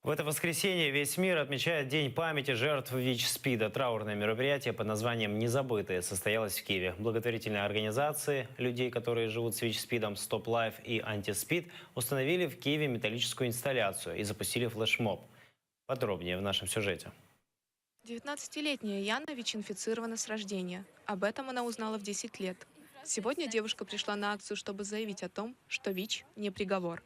В это воскресенье весь мир отмечает День памяти жертв ВИЧ-СПИДа. Траурное мероприятие под названием «Незабытые» состоялось в Киеве. Благотворительные организации людей, которые живут с ВИЧ-СПИДом, «Стоп Лайф» и «Антиспид» установили в Киеве металлическую инсталляцию и запустили флешмоб. Подробнее в нашем сюжете. 19-летняя Яна ВИЧ-инфицирована с рождения. Об этом она узнала в 10 лет. Сегодня девушка пришла на акцию, чтобы заявить о том, что ВИЧ не приговор.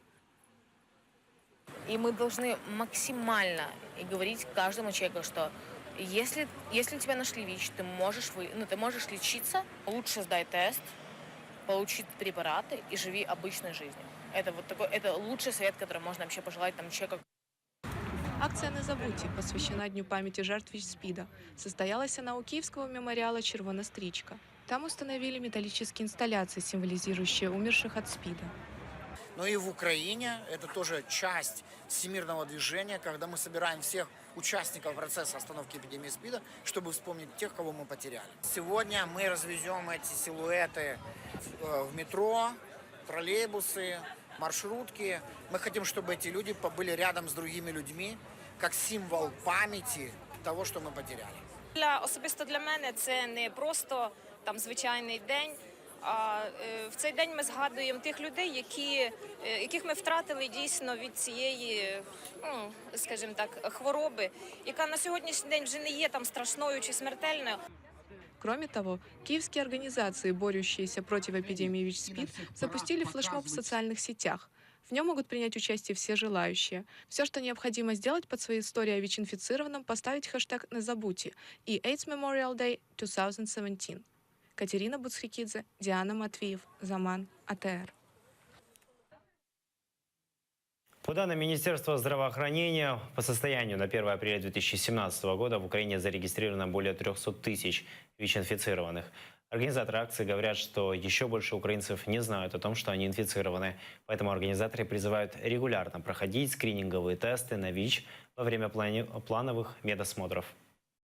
И мы должны максимально и говорить каждому человеку, что если тебя нашли ВИЧ, ты можешь лечиться, лучше сдай тест, получи препараты и живи обычной жизнью. Это лучший совет, который можно вообще пожелать человеку. Акция «Не забудьте» посвящена Дню памяти жертв ВИЧ-СПИДа. Состоялась она у Киевского мемориала «Червона стрічка». Там установили металлические инсталляции, символизирующие умерших от СПИДа. Но и в Украине это тоже часть всемирного движения, когда мы собираем всех участников процесса остановки эпидемии СПИДа, чтобы вспомнить тех, кого мы потеряли. Сегодня мы развезем эти силуэты в метро, троллейбусы, маршрутки. Мы хотим, чтобы эти люди побыли рядом с другими людьми, как символ памяти того, что мы потеряли. Особисто для мене це не просто звичайний день. В цей день ми згадуємо тих людей, яких ми втратили дійсно від цієї, скажімо так, хвороби, яка на сьогоднішній день вже не є страшною чи смертельною. Кроме того, киевские организации, борющиеся против эпидемии ВИЧ-СПИД, запустили флешмоб в социальных сетях. В нем могут принять участие все желающие. Все, что необходимо сделать под своей историей о ВИЧ-инфицированном, поставить хэштег «Не забудьте» и AIDS Memorial Day 2017. Катерина Буцхикидзе, Диана Матвиев, Заман, АТР. По данным Министерства здравоохранения, по состоянию на 1 апреля 2017 года в Украине зарегистрировано более 300 тысяч ВИЧ-инфицированных. Организаторы акции говорят, что еще больше украинцев не знают о том, что они инфицированы. Поэтому организаторы призывают регулярно проходить скрининговые тесты на ВИЧ во время плановых медосмотров.